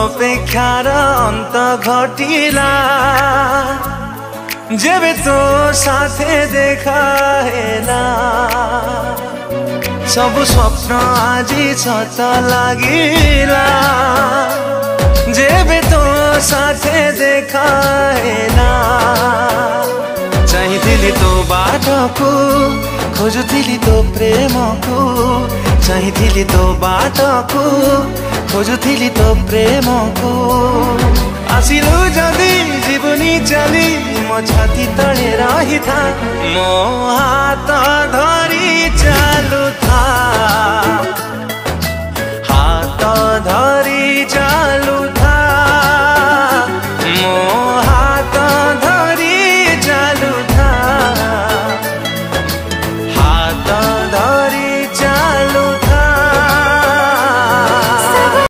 अपेक्षार अंत घटिला जेबे तो साथे देखा हेला सब स्वप्न आजी सत लागिला जेबे तो साथे देखा हेला चाहिथिली तो बाटको खोजुथिली तो प्रेमको चाहिथिली तो बाटको खोजुथिली तो प्रेमको आसिलु जदि जीवनी चली मो छाती तले रही था मो हाथ धरी चालू था हाथ